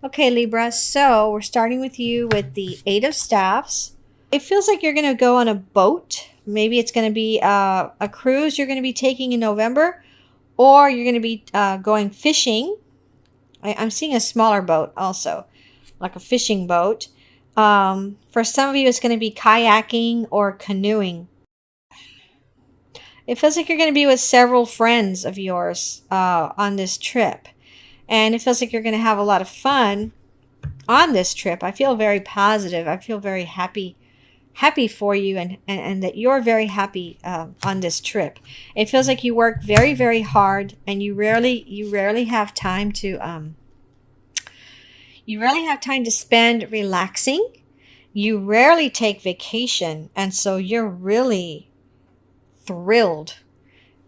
Okay, Libra, so we're starting with you with the Eight of Staffs. It feels like you're going to go on a boat. Maybe it's going to be a cruise you're going to be taking in November, or you're going to be going fishing. I'm seeing a smaller boat also, like a fishing boat. For some of you, it's going to be kayaking or canoeing. It feels like you're going to be with several friends of yours on this trip. And it feels like you're going to have a lot of fun on this trip. I feel very positive. I feel very happy for you, and that you're very happy on this trip. It feels like you work very, very hard, and you rarely have time to spend relaxing. You rarely take vacation, and so you're really thrilled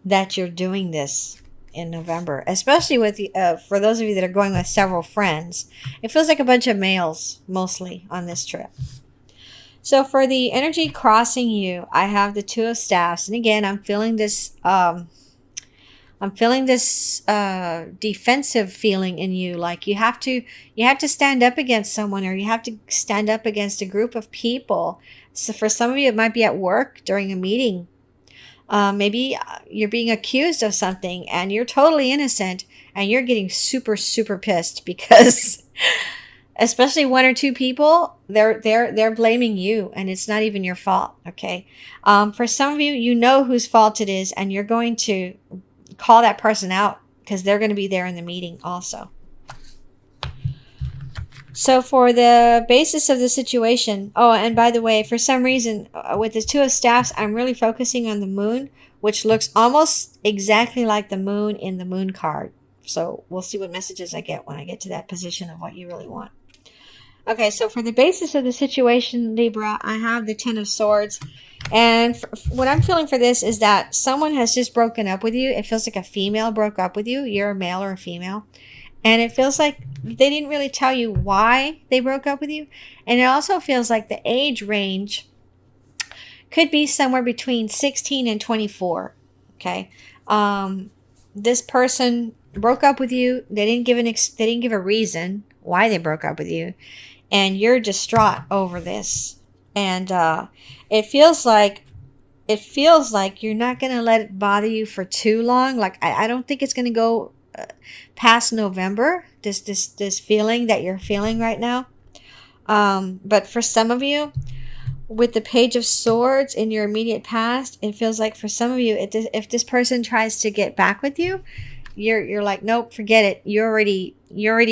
that you're doing this in November, especially with for those of you that are going with several friends. It feels like a bunch of males mostly on this trip. So for the energy crossing you, I have the Two of Staffs, and again, I'm feeling this. Defensive feeling in you, like you have to stand up against someone, or you have to stand up against a group of people. So for some of you, it might be at work during a meeting. Maybe you're being accused of something and you're totally innocent, and you're getting super, super pissed because especially one or two people, they're blaming you, and it's not even your fault. Okay. For some of you, you know whose fault it is, and you're going to call that person out because they're going to be there in the meeting also. So for the basis of the situation, oh, and by the way, for some reason, with the Two of Staffs, I'm really focusing on the moon, which looks almost exactly like the moon in the moon card. So we'll see what messages I get when I get to that position of what you really want. Okay, so for the basis of the situation, Libra, I have the Ten of Swords. And what I'm feeling for this is that someone has just broken up with you. It feels like a female broke up with you. You're a male or a female. And it feels like they didn't really tell you why they broke up with you. And it also feels like the age range could be somewhere between 16 and 24. Okay. This person broke up with you. They didn't give a reason why they broke up with you. And you're distraught over this. And it feels like you're not going to let it bother you for too long. Like I don't think it's going to go past November, this feeling that you're feeling right now. But for some of you, with the Page of Swords in your immediate past, it feels like for some of you, if this person tries to get back with you, you're like, nope, forget it. You already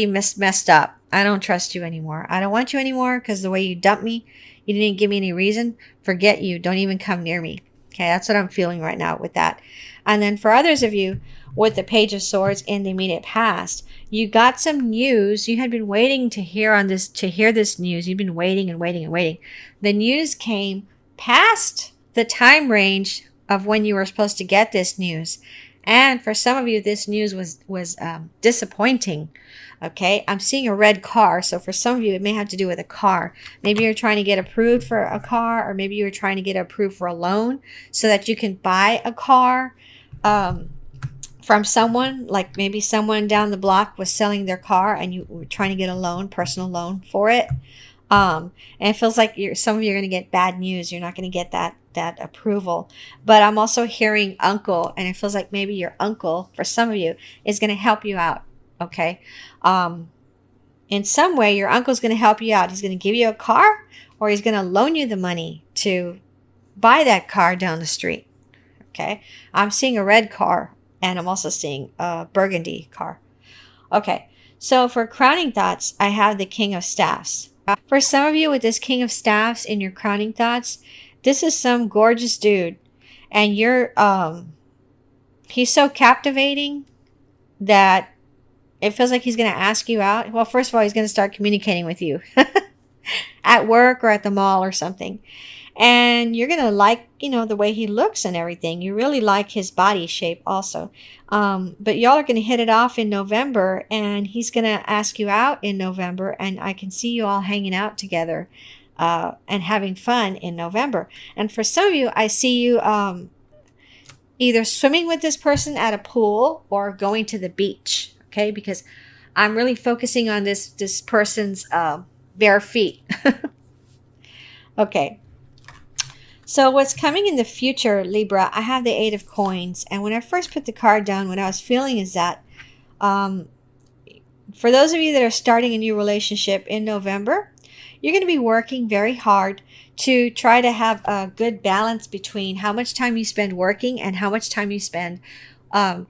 messed up. I don't trust you anymore. I don't want you anymore because the way you dumped me, you didn't give me any reason. Forget you. Don't even come near me. Okay, that's what I'm feeling right now with that. And then for others of you, with the Page of Swords in the immediate past, you got some news. You had been waiting to hear this news. You've been waiting and waiting and waiting. The news came past the time range of when you were supposed to get this news. And for some of you, this news was disappointing. Okay, I'm seeing a red car. So for some of you, it may have to do with a car. Maybe you're trying to get approved for a car, or maybe you're trying to get approved for a loan so that you can buy a car from someone. Like maybe someone down the block was selling their car and you were trying to get a loan, personal loan for it. And it feels like some of you are going to get bad news. You're not going to get that approval. But I'm also hearing uncle, and it feels like maybe your uncle, for some of you, is going to help you out. Okay. In some way, your uncle's going to help you out. He's going to give you a car, or he's going to loan you the money to buy that car down the street. Okay. I'm seeing a red car, and I'm also seeing a burgundy car. Okay. So for crowning thoughts, I have the King of Staffs. For some of you with this King of Staffs in your crowning thoughts, this is some gorgeous dude, and he's so captivating that it feels like he's going to ask you out. Well, first of all, he's going to start communicating with you at work or at the mall or something. And you're going to like, the way he looks and everything. You really like his body shape also. But y'all are going to hit it off in November, and he's going to ask you out in November. And I can see you all hanging out together and having fun in November. And for some of you, I see you either swimming with this person at a pool or going to the beach. Okay, because I'm really focusing on this person's bare feet. Okay. So what's coming in the future, Libra, I have the Eight of Coins. And when I first put the card down, what I was feeling is that um, for those of you that are starting a new relationship in November, you're going to be working very hard to try to have a good balance between how much time you spend working and how much time you spend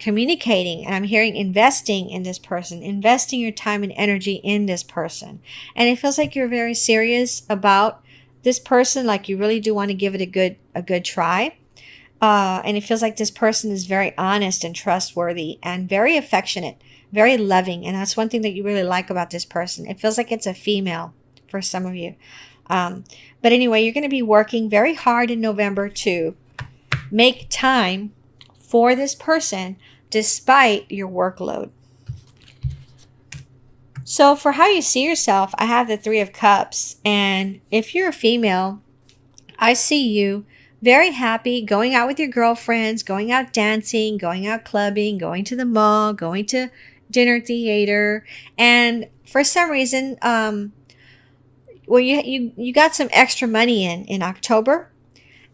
communicating. And I'm hearing investing in this person, investing your time and energy in this person. And it feels like you're very serious about this person, like you really do want to give it a good try. And it feels like this person is very honest and trustworthy and very affectionate, very loving. And that's one thing that you really like about this person. It feels like it's a female for some of you. But anyway, you're going to be working very hard in November to make time for this person despite your workload. So for how you see yourself, I have the Three of Cups. And if you're a female, I see you very happy going out with your girlfriends, going out dancing, going out clubbing, going to the mall, going to dinner theater. And for some reason, well, you got some extra money in October.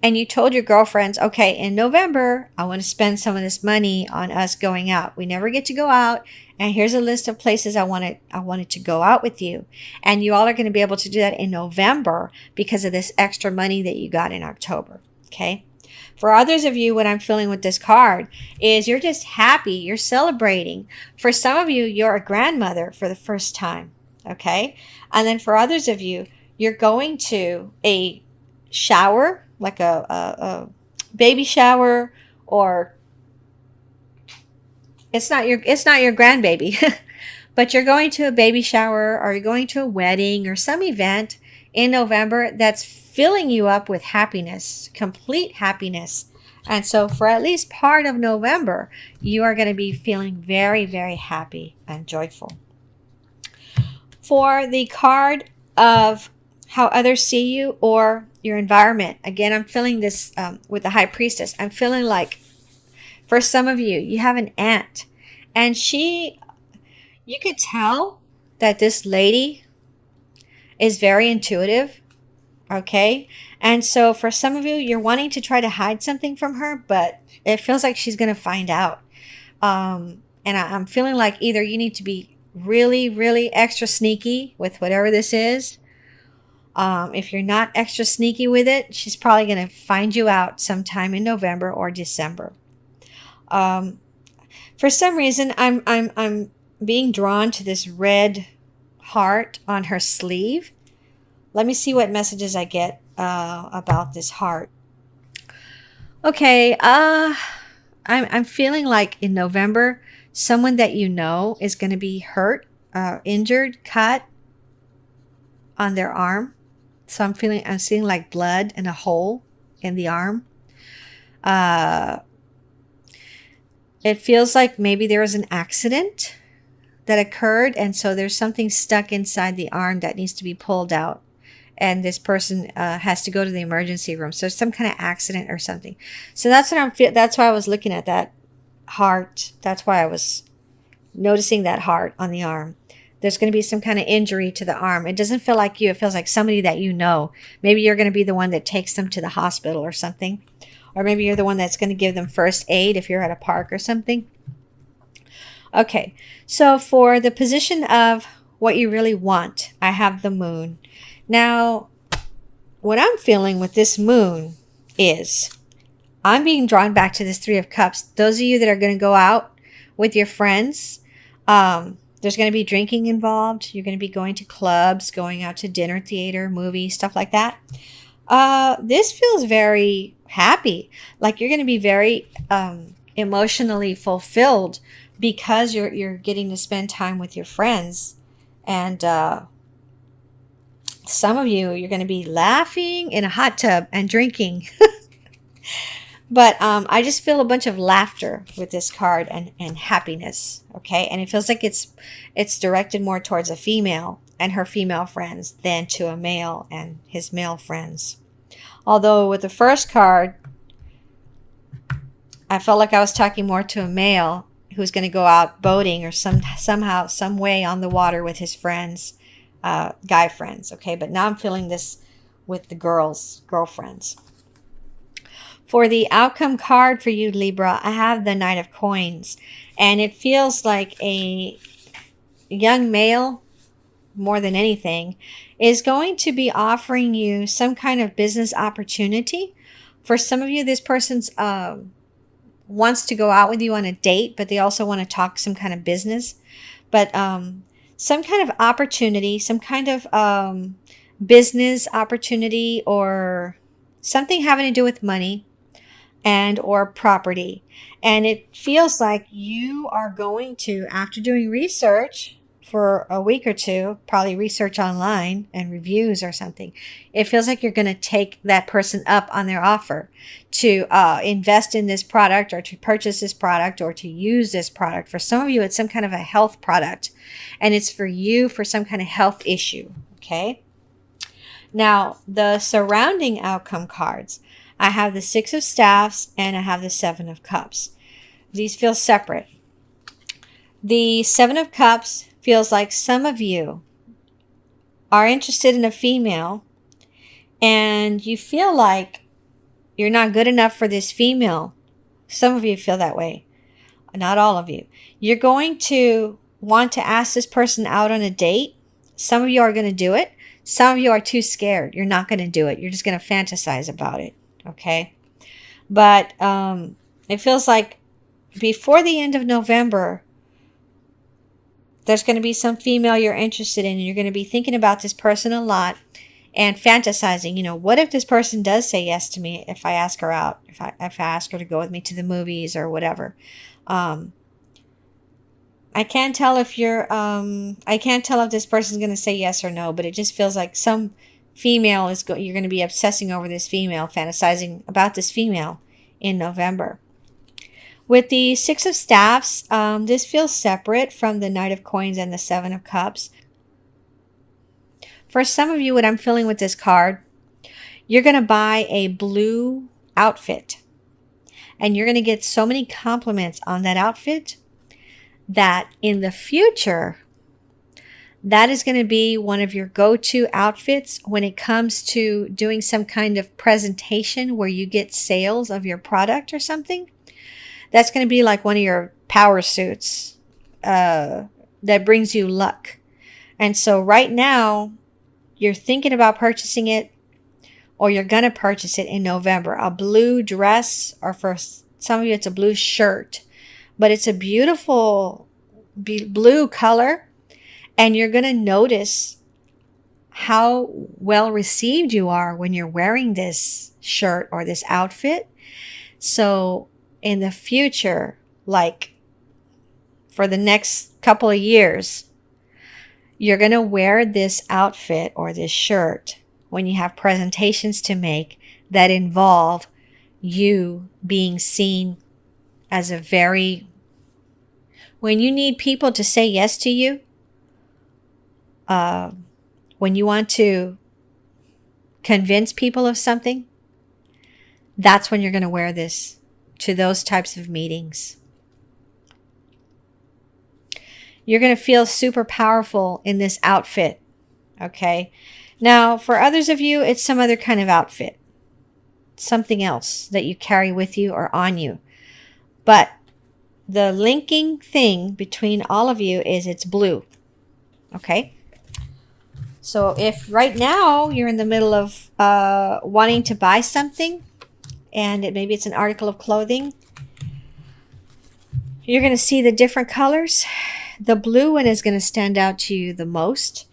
And you told your girlfriends, okay, in November, I want to spend some of this money on us going out. We never get to go out. And here's a list of places I wanted to go out with you. And you all are going to be able to do that in November because of this extra money that you got in October. Okay. For others of you, what I'm feeling with this card is you're just happy. You're celebrating. For some of you, you're a grandmother for the first time. Okay. And then for others of you, you're going to a shower, like a baby shower, or it's not your grandbaby, but you're going to a baby shower, or you're going to a wedding or some event in November that's filling you up with happiness, complete happiness. And so for at least part of November, you are going to be feeling very, very happy and joyful. For the card of how others see you or your environment. Again, I'm feeling this with the High Priestess. I'm feeling like for some of you, you have an aunt, and you could tell that this lady is very intuitive. Okay. And so for some of you, you're wanting to try to hide something from her, but it feels like she's going to find out. And I'm feeling like either you need to be really, really extra sneaky with whatever this is. If you're not extra sneaky with it, she's probably going to find you out sometime in November or December. For some reason, I'm being drawn to this red heart on her sleeve. Let me see what messages I get about this heart. Okay, I'm feeling like in November, someone that you know is going to be hurt, injured, cut on their arm. So I'm seeing like blood and a hole in the arm. It feels like maybe there was an accident that occurred, and so there's something stuck inside the arm that needs to be pulled out. And this person has to go to the emergency room. So some kind of accident or something. So that's what that's why I was looking at that heart. That's why I was noticing that heart on the arm. There's going to be some kind of injury to the arm. It doesn't feel like you. It feels like somebody that you know. Maybe you're going to be the one that takes them to the hospital or something. Or maybe you're the one that's going to give them first aid if you're at a park or something. Okay, so for the position of what you really want, I have the moon. Now, what I'm feeling with this moon is I'm being drawn back to this Three of Cups. Those of you that are going to go out with your friends, there's going to be drinking involved. You're going to be going to clubs, going out to dinner theater, movies, stuff like that. This feels very happy. Like you're going to be very emotionally fulfilled because you're getting to spend time with your friends. And some of you, you're going to be laughing in a hot tub and drinking. But I just feel a bunch of laughter with this card and happiness, okay? And it feels like it's directed more towards a female and her female friends than to a male and his male friends. Although with the first card, I felt like I was talking more to a male who's going to go out boating or somehow, some way on the water with his friends, guy friends. Okay, but now I'm feeling this with the girlfriends. For the outcome card for you, Libra, I have the Knight of Coins, and it feels like a young male, more than anything, is going to be offering you some kind of business opportunity. For some of you, this person's wants to go out with you on a date, but they also want to talk some kind of business. But some kind of opportunity, some kind of business opportunity, or something having to do with money and or property. And it feels like you are going to, after doing research for a week or two, probably research online and reviews or something, it feels like you're going to take that person up on their offer to invest in this product, or to purchase this product, or to use this product. For some of you, it's some kind of a health product, and it's for you for some kind of health issue. Okay. Now, the surrounding outcome cards, I have the Six of Staffs and I have the Seven of Cups. These feel separate. The Seven of Cups feels like some of you are interested in a female and you feel like you're not good enough for this female. Some of you feel that way. Not all of you. You're going to want to ask this person out on a date. Some of you are going to do it. Some of you are too scared. You're not going to do it. You're just going to fantasize about it. Okay. But it feels like before the end of November, there's going to be some female you're interested in, and you're going to be thinking about this person a lot and fantasizing, you know, what if this person does say yes to me if I ask her out, if I ask her to go with me to the movies or whatever. I can't tell if I can't tell if this person's going to say yes or no, but it just feels like some female you're going to be obsessing over this female, fantasizing about this female in November. With the Six of Staffs, this feels separate from the Knight of Coins and the Seven of Cups. For some of you, what I'm feeling with this card, you're going to buy a blue outfit, and you're going to get so many compliments on that outfit that in the future, that is going to be one of your go-to outfits when it comes to doing some kind of presentation where you get sales of your product or something. That's going to be like one of your power suits that brings you luck. And so right now, you're thinking about purchasing it, or you're going to purchase it in November. A blue dress, or for some of you, it's a blue shirt. But it's a beautiful blue color. And you're going to notice how well received you are when you're wearing this shirt or this outfit. So in the future, like for the next couple of years, you're going to wear this outfit or this shirt when you have presentations to make that involve you being seen as when you need people to say yes to you, when you want to convince people of something, that's when you're going to wear this to those types of meetings. You're going to feel super powerful in this outfit. Okay. Now, for others of you, it's some other kind of outfit, something else that you carry with you or on you. But the linking thing between all of you is it's blue. Okay. So if right now you're in the middle of wanting to buy something, and maybe it's an article of clothing, you're going to see the different colors. The blue one is going to stand out to you the most.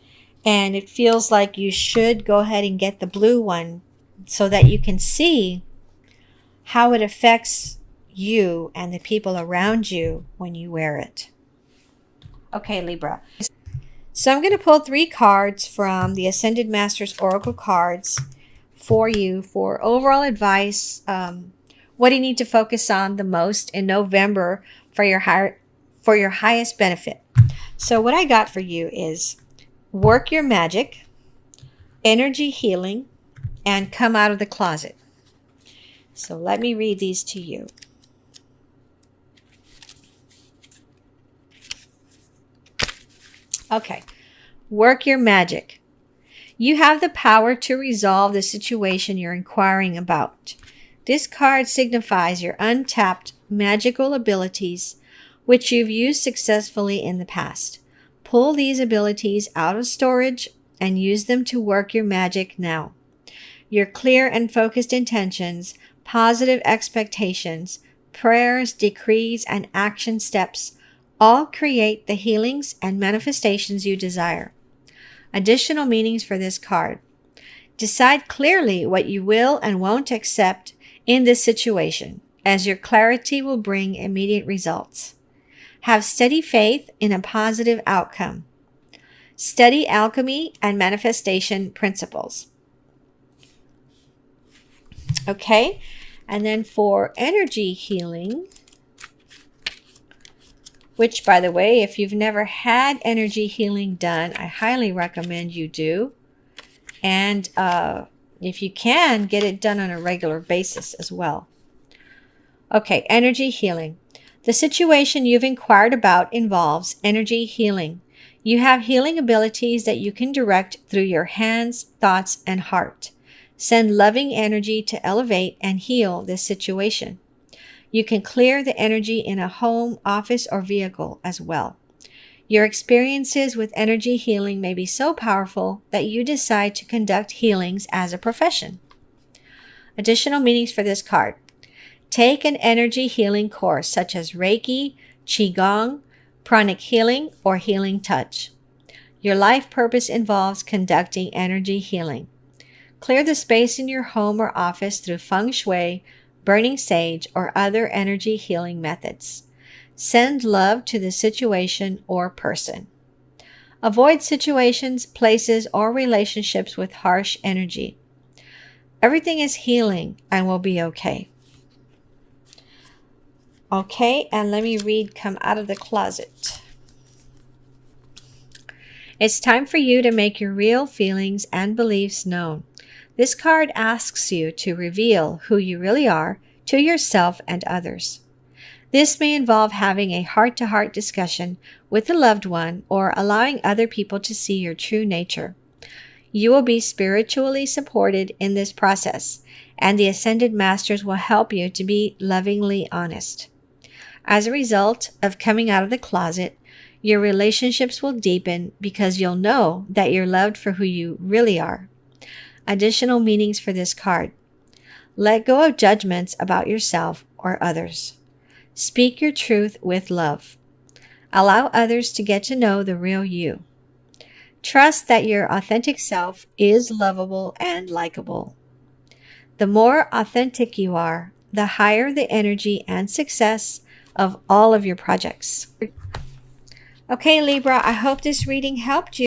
And it feels like you should go ahead and get the blue one so that you can see how it affects you and the people around you when you wear it. Okay, Libra. So I'm going to pull 3 cards from the Ascended Masters Oracle cards for you for overall advice. What do you need to focus on the most in November for your highest benefit? So what I got for you is work your magic, energy healing, and come out of the closet. So let me read these to you. Okay. Work your magic. You have the power to resolve the situation you're inquiring about. This card signifies your untapped magical abilities, which you've used successfully in the past. Pull these abilities out of storage and use them to work your magic now. Your clear and focused intentions, positive expectations, prayers, decrees, and action steps all create the healings and manifestations you desire. Additional meanings for this card. Decide clearly what you will and won't accept in this situation, as your clarity will bring immediate results. Have steady faith in a positive outcome. Study alchemy and manifestation principles. Okay, and then for energy healing, which, by the way, if you've never had energy healing done, I highly recommend you do. And if you can, get it done on a regular basis as well. Okay, energy healing. The situation you've inquired about involves energy healing. You have healing abilities that you can direct through your hands, thoughts, and heart. Send loving energy to elevate and heal this situation. You can clear the energy in a home, office, or vehicle as well. Your experiences with energy healing may be so powerful that you decide to conduct healings as a profession. Additional meanings for this card. Take an energy healing course such as Reiki, Qigong, pranic healing, or healing touch. Your life purpose involves conducting energy healing. Clear the space in your home or office through feng shui, burning sage, or other energy healing methods. Send love to the situation or person. Avoid situations, places, or relationships with harsh energy. Everything is healing and will be okay. Okay, and let me read Come Out of the Closet. It's time for you to make your real feelings and beliefs known. This card asks you to reveal who you really are to yourself and others. This may involve having a heart-to-heart discussion with a loved one or allowing other people to see your true nature. You will be spiritually supported in this process, and the Ascended Masters will help you to be lovingly honest. As a result of coming out of the closet, your relationships will deepen because you'll know that you're loved for who you really are. Additional meanings for this card. Let go of judgments about yourself or others. Speak your truth with love. Allow others to get to know the real you. Trust that your authentic self is lovable and likable. The more authentic you are, the higher the energy and success of all of your projects. Okay, Libra, I hope this reading helped you.